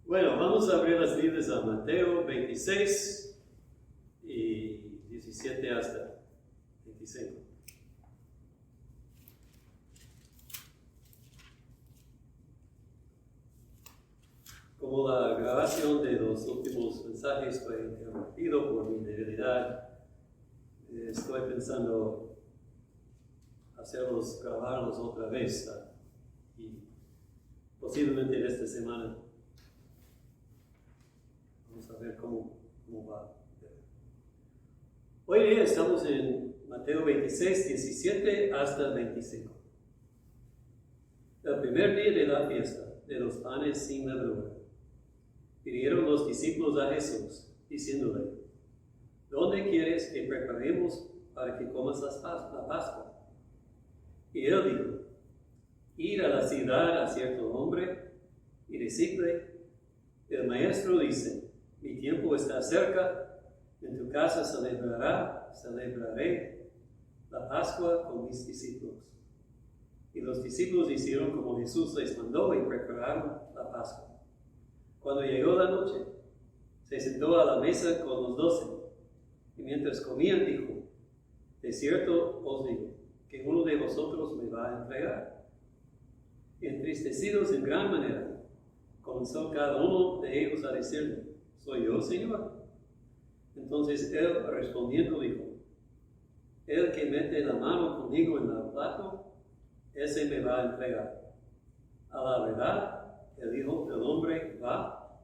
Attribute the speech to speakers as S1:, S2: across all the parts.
S1: Bueno, vamos a abrir las Biblias a Mateo 26 y 17 hasta 25. Como la grabación de los últimos mensajes fue interrumpido por mi debilidad, estoy pensando grabarlos otra vez y posiblemente en esta semana. Vamos a ver cómo va. Hoy día estamos en Mateo 26, 17 hasta 25. El primer día de la fiesta de los panes sin levadura, vinieron los discípulos a Jesús, diciéndole: ¿Dónde quieres que preparemos para que comas la Pascua? Y él dijo: Ir a la ciudad a cierto hombre y decirle: el maestro dice, mi tiempo está cerca, en tu casa celebraré la Pascua con mis discípulos. Y los discípulos hicieron como Jesús les mandó y prepararon la Pascua. Cuando llegó la noche, se sentó a la mesa con los 12, y mientras comían dijo: de cierto os digo, que uno de vosotros me va a entregar. Y entristecidos en gran manera, comenzó cada uno de ellos a decirle: ¿soy yo, Señor? Entonces él respondiendo dijo: el que mete la mano conmigo en el plato, ese me va a entregar. A la verdad, el Hijo del Hombre va,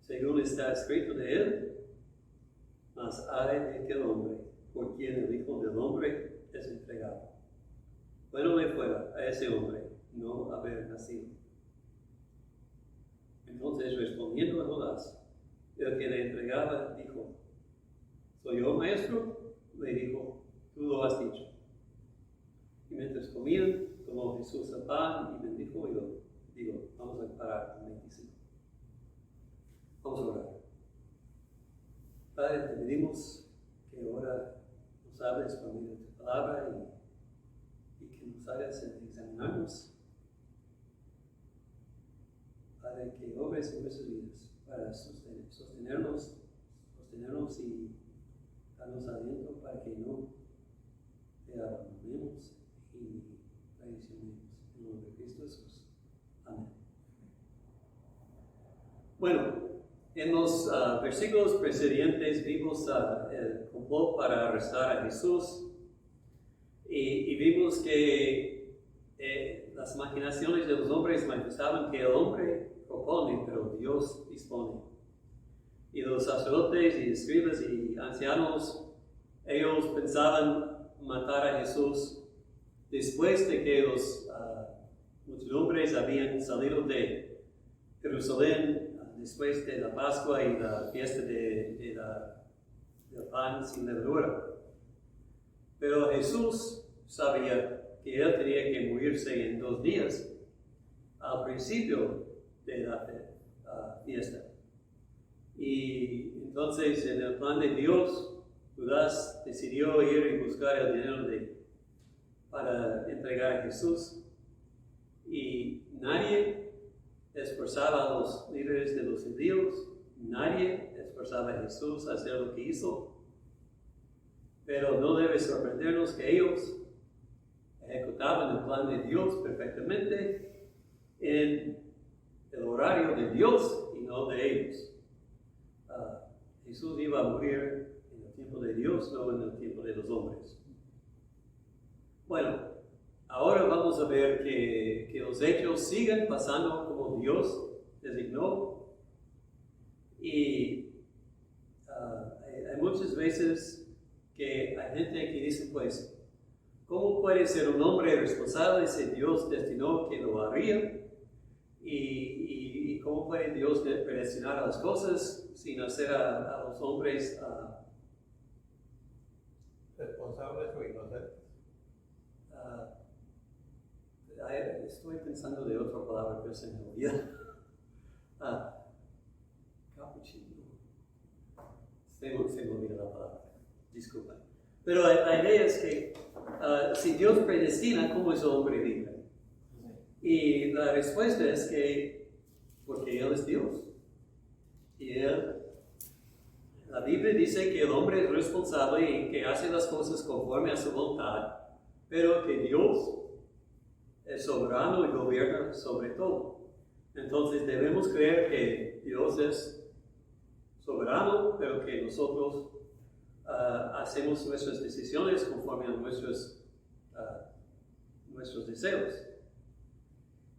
S1: según está escrito de él, mas ay de aquel hombre, por quien el Hijo del Hombre es entregado. Bueno le fuera a ese hombre no haber nacido. Entonces, respondiendo a Judas, el que le entregaba, dijo: ¿soy yo, maestro? Le dijo: tú lo has dicho. Y mientras comían, tomó Jesús el pan y bendijo, y digo, vamos a parar en 25. Vamos a orar. Padre, te pedimos que ahora nos hables por medio de tu palabra y que nos hagas examinarnos. Padre, que obres en nuestras vidas para sostenernos y darnos aliento para que no te abandonemos y traicionemos. En el nombre de Cristo Jesús. Amén. Bueno, en los versículos precedentes vimos el complot para arrestar a Jesús y vimos que las imaginaciones de los hombres manifestaban que el hombre propone, pero Dios dispone. Y los sacerdotes y escribas y ancianos, ellos pensaban matar a Jesús después de que los muchedumbres habían salido de Jerusalén después de la Pascua y la fiesta del pan sin levadura. Pero Jesús sabía que él tenía que morirse en 2 días al principio de la fiesta. Y entonces, en el plan de Dios, Judas decidió ir y buscar el dinero para entregar a Jesús. Y nadie esforzaba a los líderes de los judíos, nadie esforzaba a Jesús a hacer lo que hizo. Pero no debe sorprendernos que ellos ejecutaban el plan de Dios perfectamente en el horario de Dios y no de ellos. Jesús iba a morir en el tiempo de Dios, no en el tiempo de los hombres. Bueno, ahora vamos a ver que los hechos siguen pasando como Dios designó. Y hay muchas veces que hay gente que dice, pues, ¿cómo puede ser un hombre responsable si Dios destinó que lo haría? ¿Y cómo puede Dios predestinar a las cosas sin hacer a los hombres
S2: responsables o inocentes?
S1: Estoy pensando de otra palabra, pero se me olvida. Capuchino. Se me olvida la palabra. Disculpen. Pero la idea es que si Dios predestina, ¿cómo es el hombre libre? Y la respuesta es que porque Él es Dios. Y la Biblia dice que el hombre es responsable y que hace las cosas conforme a su voluntad, pero que Dios es soberano y gobierna sobre todo. Entonces debemos creer que Dios es soberano, pero que nosotros hacemos nuestras decisiones conforme a nuestros deseos.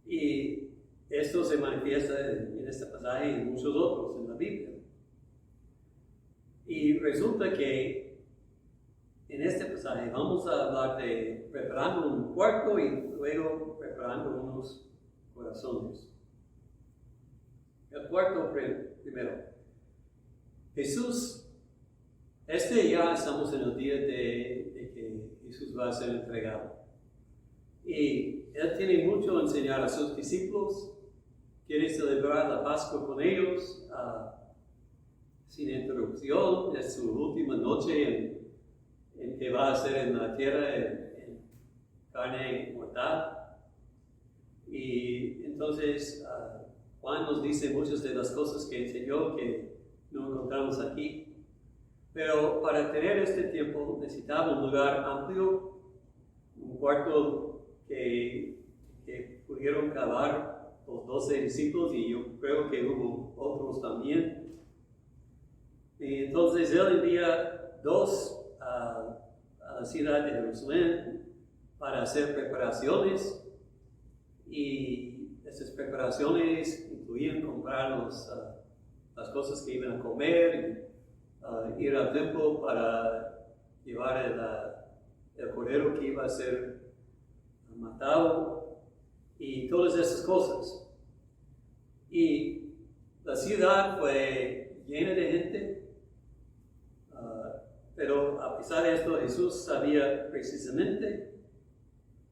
S1: Y esto se manifiesta en este pasaje y en muchos otros en la Biblia. Y resulta que en este pasaje vamos a hablar de preparando un cuarto y luego preparando unos corazones. El cuarto primero. Jesús, ya estamos en el día de que Jesús va a ser entregado. Y Él tiene mucho a enseñar a sus discípulos, quiere celebrar la Pascua con ellos sin interrupción. Es su última noche en que va a ser en la tierra en carne mortal. Y entonces Juan nos dice muchas de las cosas que enseñó que no encontramos aquí. Pero para tener este tiempo necesitaba un lugar amplio, un cuarto que pudieron cavar los 12 discípulos, y yo creo que hubo otros también. Y entonces él envía dos a la ciudad de Jerusalén para hacer preparaciones, y esas preparaciones incluían comprar las cosas que iban a comer, y ir al templo para llevar el cordero que iba a ser matado, y todas esas cosas. Y la ciudad fue llena de gente, pero a pesar de esto Jesús sabía precisamente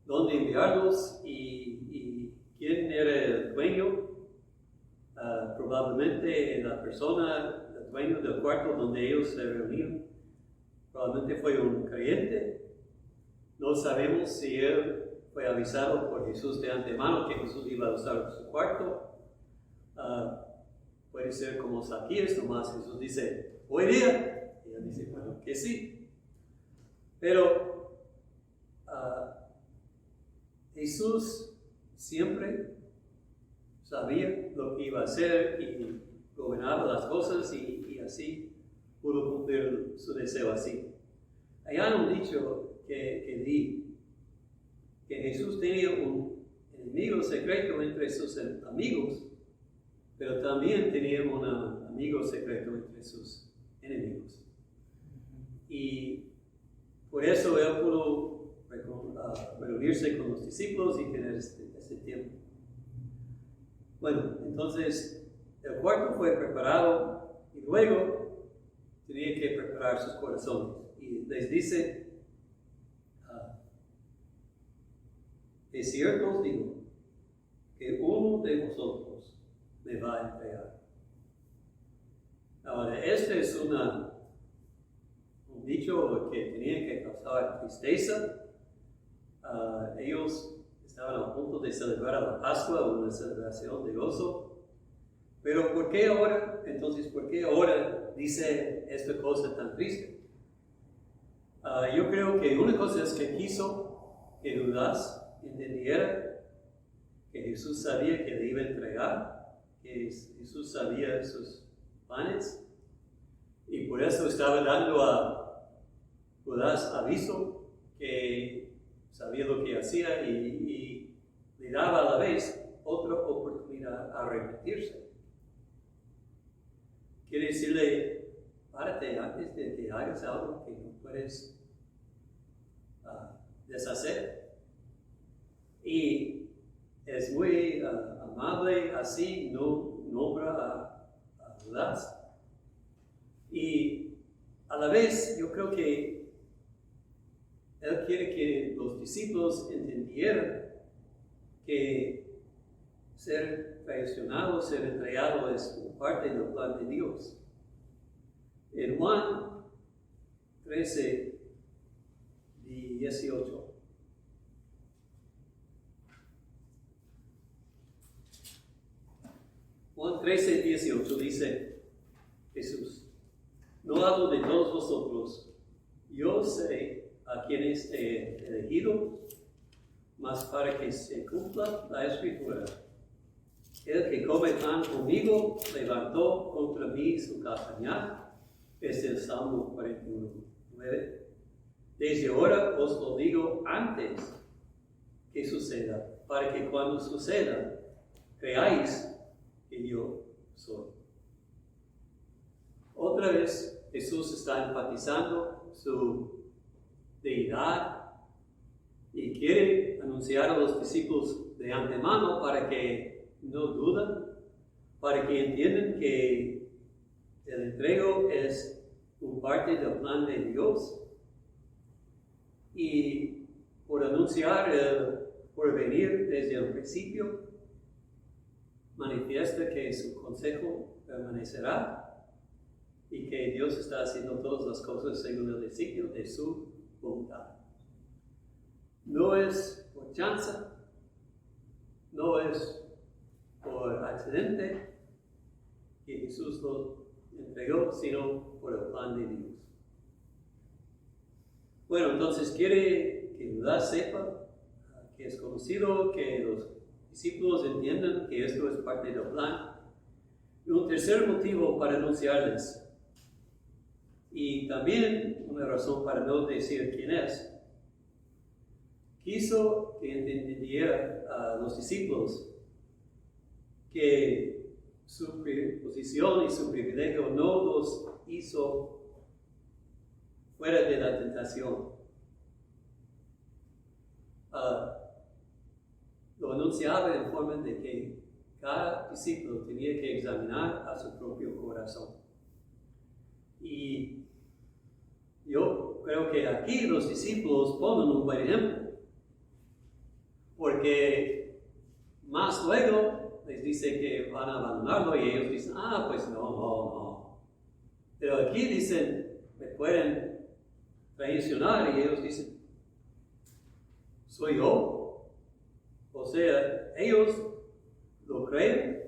S1: dónde enviarlos y quién era el dueño. Probablemente la persona, el dueño del cuarto donde ellos se reunían, probablemente fue un creyente. No sabemos si él fue avisado por Jesús de antemano que Jesús iba a usar su cuarto. Puede ser como Zaquías, nomás Jesús dice, hoy día. Y él dice, bueno, que sí. Pero Jesús siempre sabía lo que iba a hacer y gobernaba las cosas, y así pudo cumplir su deseo así. Hay un dicho que di, que Jesús tenía un enemigo secreto entre sus amigos, pero también tenía un amigo secreto entre sus enemigos. Y por eso él pudo reunirse con los discípulos y tener este tiempo. Bueno, entonces el cuarto fue preparado y luego tenía que preparar sus corazones. Y les dice, de cierto os digo que uno de vosotros me va a entregar. Ahora, este es un dicho que tenía que causar tristeza. Ellos estaban a punto de celebrar la Pascua, una celebración de gozo. Pero ¿por qué ahora? Entonces, ¿por qué ahora dice esta cosa tan triste? Yo creo que una cosa es que quiso que Judas entendiera que Jesús sabía que le iba a entregar, que Jesús sabía sus planes, y por eso estaba dando a Judas aviso que sabía lo que hacía, y le daba a la vez otra oportunidad a arrepentirse. Quiere decirle, párate antes de que hagas algo que no puedes deshacer. Y es muy amable así, no nombra a Judas. Y a la vez yo creo que él quiere que los discípulos entendieran que ser traicionado, ser entregado es parte del plan de Dios. En Juan 13, 18. Juan 13, 18 dice, Jesús. No hablo de todos vosotros. Yo sé a quienes he elegido, mas para que se cumpla la Escritura. El que come pan conmigo levantó contra mí su castañar. Es el Salmo 41, 9. Desde ahora os lo digo antes que suceda, para que cuando suceda, creáis que yo soy. Otra vez, Jesús está enfatizando su deidad y quiere anunciar a los discípulos de antemano para que no duden, para que entiendan que el entrego es una parte del plan de Dios. Y por anunciar el porvenir desde el principio, manifiesta que su consejo permanecerá y que Dios está haciendo todas las cosas según el designio de su voluntad. No es por chance, no es por accidente que Jesús lo entregó, sino por el plan de Dios. Bueno, entonces quiere que Judá sepa que es conocido, que los discípulos entiendan que esto es parte del plan. Y un tercer motivo para anunciarles, y también una razón para no decir quién es, quiso que entendiera a los discípulos que su posición y su privilegio no los hizo fuera de la tentación. Lo anunciaba en forma de que cada discípulo tenía que examinar a su propio corazón. Y yo creo que aquí los discípulos ponen un buen ejemplo, porque más luego les dice que van a abandonarlo y ellos dicen, pues no. Pero aquí dicen, me pueden traicionar y ellos dicen, soy yo. O sea, ellos lo creen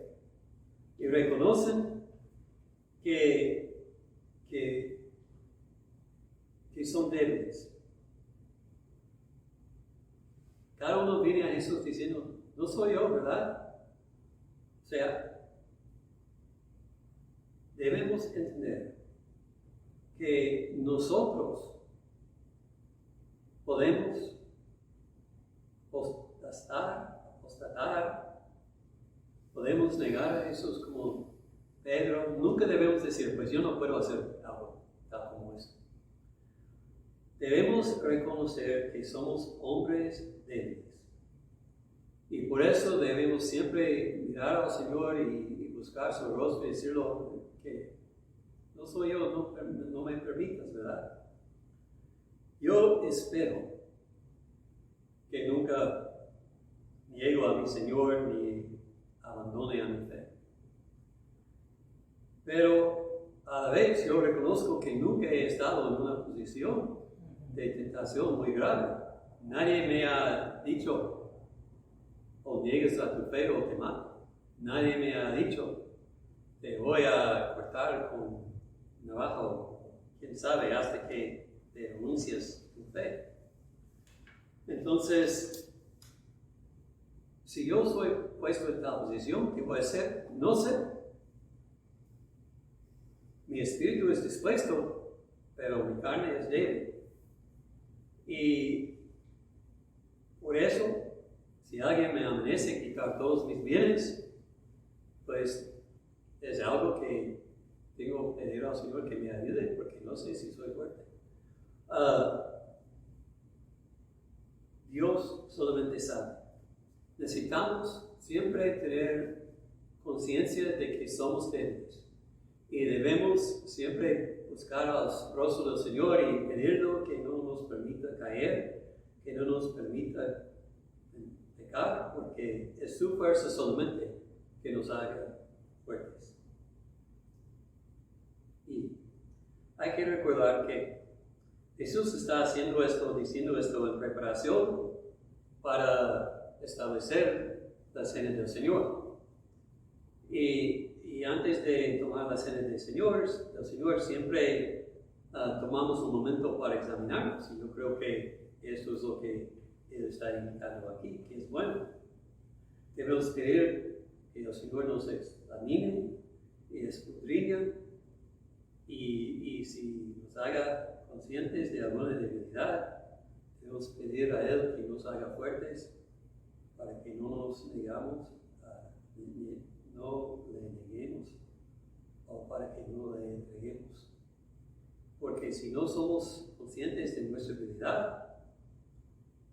S1: y reconocen que son débiles. Cada uno viene a Jesús diciendo, no soy yo, ¿verdad? O sea, debemos entender que nosotros podemos apostatar, podemos negar a Jesús como Pedro. Nunca debemos decir, pues yo no puedo hacer algo tal como esto. Debemos reconocer que somos hombres débiles. Y por eso debemos siempre mirar al Señor y buscar su rostro y decirlo que no soy yo, no me permitas, ¿verdad? Yo espero que nunca niego a mi Señor ni abandone a mi fe. Pero a la vez yo reconozco que nunca he estado en una posición de tentación muy grave. Nadie me ha dicho, o niegues a tu fe o te mato. Nadie me ha dicho, te voy a cortar con navaja, o quién sabe, hasta que te renuncies tu fe. Entonces, si yo soy puesto en tal posición, ¿qué voy a hacer? No sé. Mi espíritu es dispuesto, pero mi carne es débil. Y por eso, si alguien me amanece quitar todos mis bienes, pues es algo que tengo que pedir al Señor que me ayude, porque no sé si soy fuerte. Dios solamente sabe. Necesitamos siempre tener conciencia de que somos débiles y debemos siempre buscar al rostro del Señor y pedirlo que no nos permita caer, que no nos permita pecar, porque es su fuerza solamente que nos haga fuertes. Y hay que recordar que Jesús está haciendo esto, diciendo esto en preparación para establecer la cena del Señor. Y antes de tomar la cena del Señor siempre tomamos un momento para examinarnos. Y yo creo que esto es lo que Él está indicando aquí, que es bueno. Debemos pedir que el Señor nos examine y escudriñe y si nos haga conscientes de alguna debilidad, debemos pedir a Él que nos haga fuertes para que no nos negamos, no le neguemos o para que no le entreguemos. Porque si no somos conscientes de nuestra debilidad,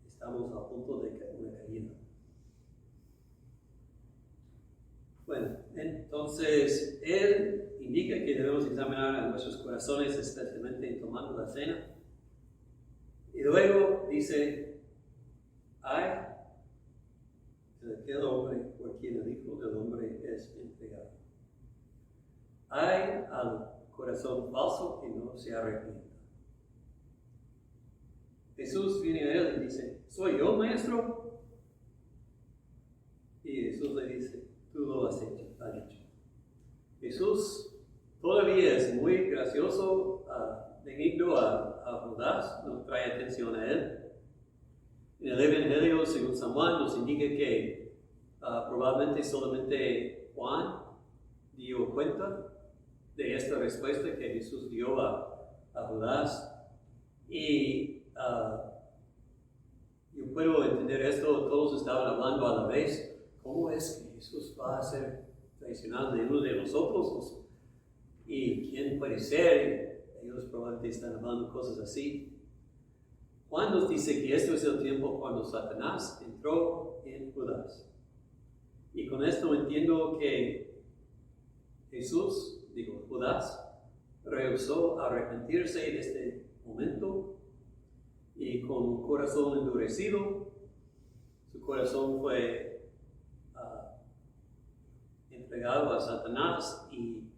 S1: estamos a punto de una caída. Bueno, entonces Él indica que debemos examinar a nuestros corazones, especialmente tomando la cena. Y luego dice, ay de aquel hombre por quien el Hijo del Hombre es entregado. Ay al corazón falso que no se arrepienta. Jesús viene a él y dice, ¿soy yo, maestro? Y Jesús le dice, tú lo has dicho. Jesús todavía es muy gracioso, benigno a Judas, no trae atención a él. En el Evangelio, según San Juan, nos indica que probablemente solamente Juan dio cuenta de esta respuesta que Jesús dio a Judas. Y yo puedo entender esto, todos estaban hablando a la vez. ¿Cómo es que Jesús va a ser traicionado de uno de nosotros? ¿Y quién puede ser? Ellos probablemente están hablando cosas así. Juan nos dice que esto es el tiempo cuando Satanás entró en Judas. Y con esto entiendo que Judas, rehusó arrepentirse en este momento y con un corazón endurecido, su corazón fue entregado a Satanás y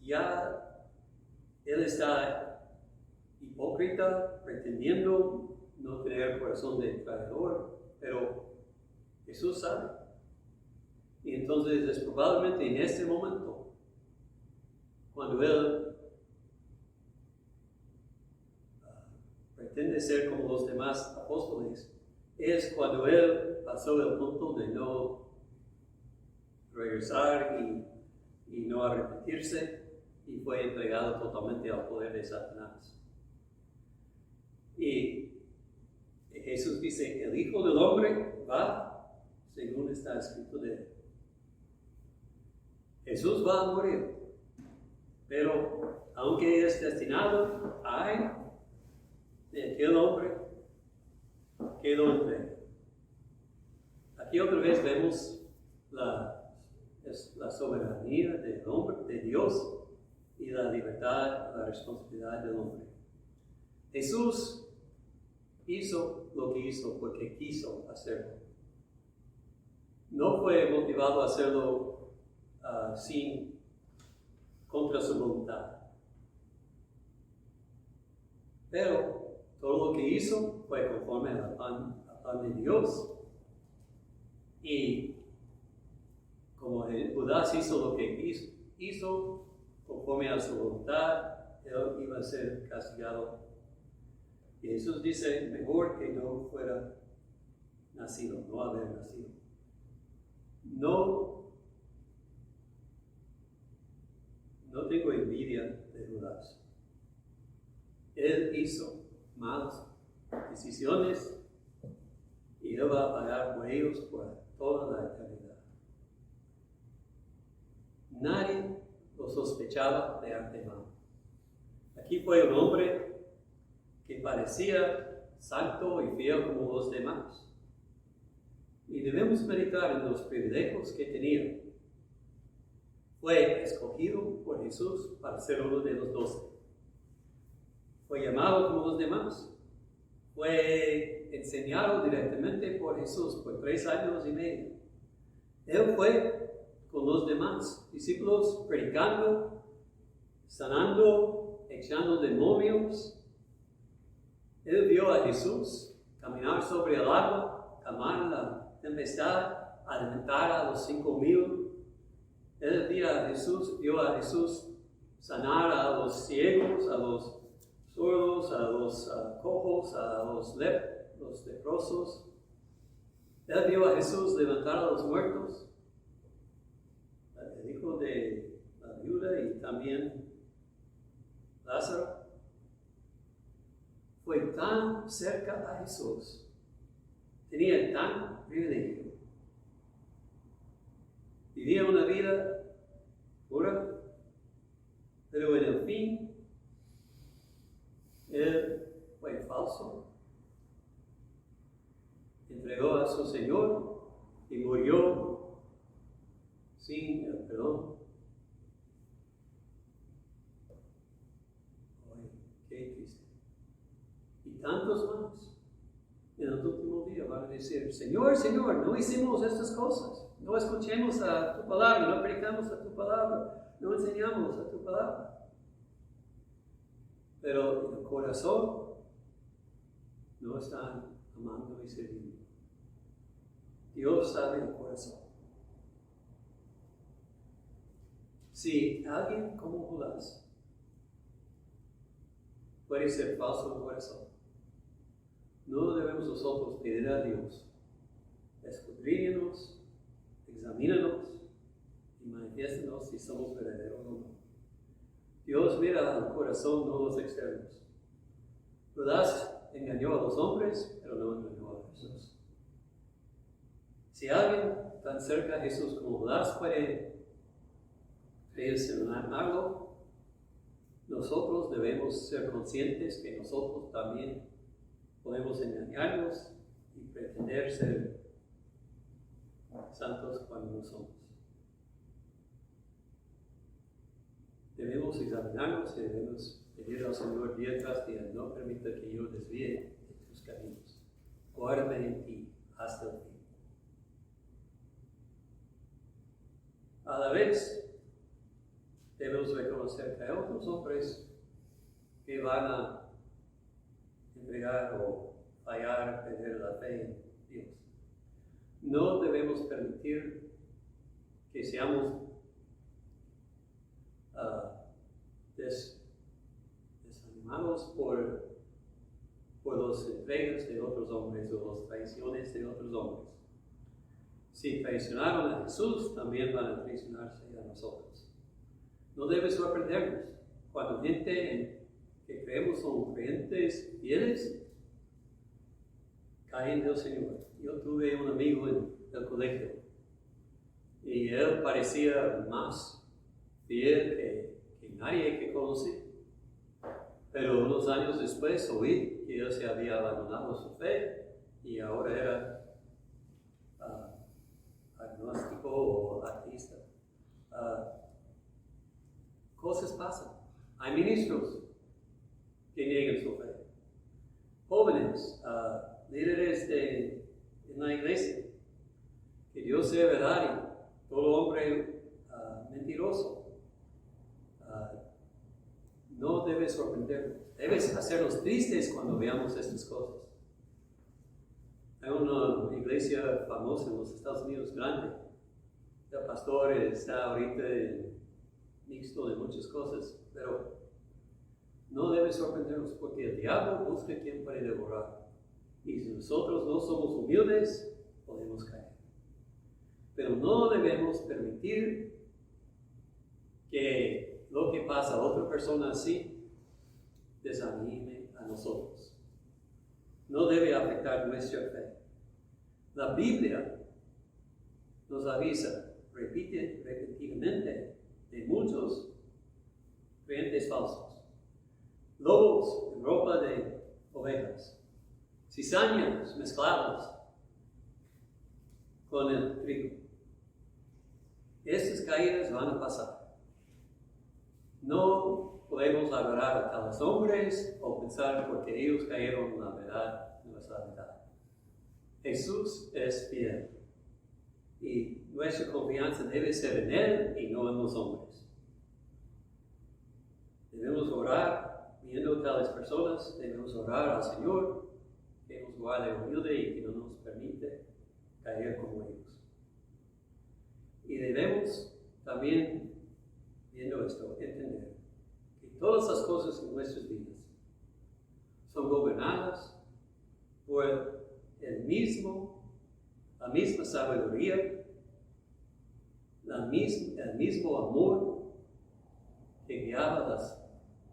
S1: ya él está hipócrita, pretendiendo no tener corazón de traidor, pero Jesús sabe. Y entonces es probablemente en este momento, cuando él pretende ser como los demás apóstoles, es cuando él pasó el punto de no regresar y no arrepentirse, y fue entregado totalmente al poder de Satanás. Y Jesús dice, el Hijo del Hombre va según está escrito de él. Jesús va a morir, pero aunque es destinado, ay de aquel hombre que lo entrega. Aquí otra vez vemos la soberanía del hombre, de Dios, y la libertad, la responsabilidad del hombre. Jesús hizo lo que hizo porque quiso hacerlo. No fue motivado a hacerlo contra su voluntad. Pero todo lo que hizo fue conforme al plan de Dios. Y como Judas hizo lo que hizo conforme a su voluntad, él iba a ser castigado. Y Jesús dice, mejor que no fuera nacido, no haber nacido. No tengo envidia de Judas. Él hizo malas decisiones y él va a pagar por ellos por toda la eternidad. Nadie lo sospechaba de antemano. Aquí fue un hombre que parecía santo y fiel como los demás. Y debemos meditar en los privilegios que tenía. Fue escogido por Jesús para ser uno de los 12. Fue llamado como los demás. Fue enseñado directamente por Jesús por 3 años y medio. Él fue con los demás discípulos predicando, sanando, echando demonios. Él vio a Jesús caminar sobre el agua, calmar la tempestad, alimentar a los 5,000. Él vio a Jesús sanar a los ciegos, a los sordos, a los cojos, a los leprosos. Él vio a Jesús levantar a los muertos, el hijo de la viuda y también Lázaro. Fue tan cerca a Jesús, tenía tan privilegio. Vivía una vida pura, pero en el fin, él fue falso. Entregó a su Señor y murió sin el perdón. Ay, qué triste. Y tantos más en el último día van a decir: Señor, Señor, no hicimos estas cosas, no escuchemos a tu palabra, no predicamos a tu palabra, no enseñamos a tu palabra. Pero en el corazón no están amando y sirviendo. Dios sabe el corazón. Si alguien como Judas puede ser falso en corazón, no debemos nosotros pedir a Dios: escudriñanos, examínanos y manifiéstanos si somos verdaderos o no. Dios mira al corazón, no los externos. Judas engañó a los hombres, pero no engañó a Jesús. Si alguien tan cerca de Jesús como Judas puede traicionar algo, nosotros debemos ser conscientes que nosotros también podemos engañarnos y pretender ser santos cuando no somos. Debemos examinarnos y debemos pedir al Señor día tras día: no permita que yo desvíe de tus caminos. Guárdame en ti hasta el fin. A la vez, debemos reconocer que hay otros hombres que van a entregar o fallar, perder la fe en Dios. No debemos permitir que seamos desanimados por las entregas de otros hombres o las traiciones de otros hombres. Si traicionaron a Jesús, también van a traicionarse a nosotros. No debe sorprendernos cuando gente que creemos son creyentes fieles caen del Señor. Yo tuve un amigo en el colegio y él parecía más fiel que nadie que conocí. Pero unos años después oí que él se había abandonado su fe y ahora era agnóstico o ateísta. Cosas pasan. Hay ministros que niegan su fe. Jóvenes, líderes en la iglesia, que Dios sea verdad y todo hombre mentiroso. No debe sorprendernos. Debe hacernos tristes cuando veamos estas cosas. Hay una iglesia famosa en los Estados Unidos, grande. El pastor está ahorita en mixto de muchas cosas, pero no debe sorprendernos porque el diablo busca quien puede devorar. Y si nosotros no somos humildes, podemos caer. Pero no debemos permitir que lo que pasa a otra persona así desanime a nosotros. No debe afectar nuestra fe. La Biblia nos avisa repetidamente de muchos creyentes falsos. Lobos en ropa de ovejas, cizañas mezcladas con el trigo. Estas caídas van a pasar. No podemos adorar a tales hombres o pensar porque ellos cayeron, la verdad no es la verdad. Jesús es fiel y nuestra confianza debe ser en Él y no en los hombres. Debemos orar viendo tales personas, debemos orar al Señor que nos guarde humilde y que no nos permite caer como ellos. Y debemos también, viendo esto, entender que todas las cosas en nuestras vidas son gobernadas por la misma sabiduría, el mismo amor que guiaba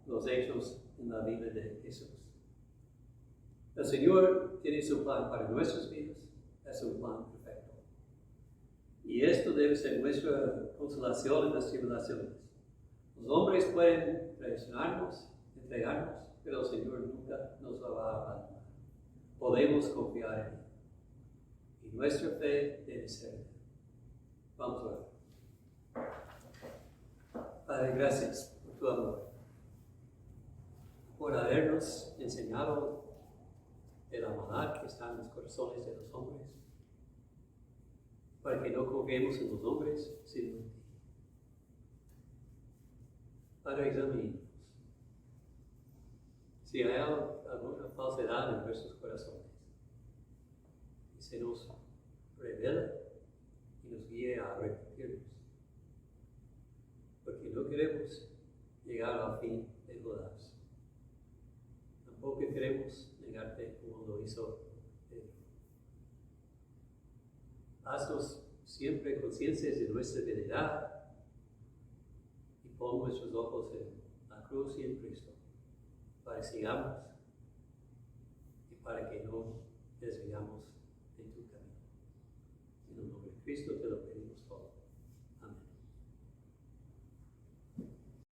S1: los hechos en la vida de Jesús. El Señor tiene su plan para nuestras vidas, es un plan perfecto. Y esto debe ser nuestra consolación en las tribulaciones. Los hombres pueden traicionarnos, entregarnos, pero el Señor nunca nos va a abandonar. Podemos confiar en Él. Y nuestra fe debe ser en Él. Vamos a orar. Padre, gracias por tu amor, por habernos enseñado de la maldad que está en los corazones de los hombres, para que no confiemos en los hombres, sino en ti. Padre, examínanos. Si hay alguna falsedad en nuestros corazones, y se nos revela y nos guíe a arrepentirnos, porque no queremos llegar al fin de Judas. Tampoco queremos negarte como lo hizo Pedro. Haznos siempre conscientes de nuestra debilidad y pon nuestros ojos en la cruz y en Cristo, para que sigamos y para que no desviamos de tu camino. En el nombre de Cristo te lo pido.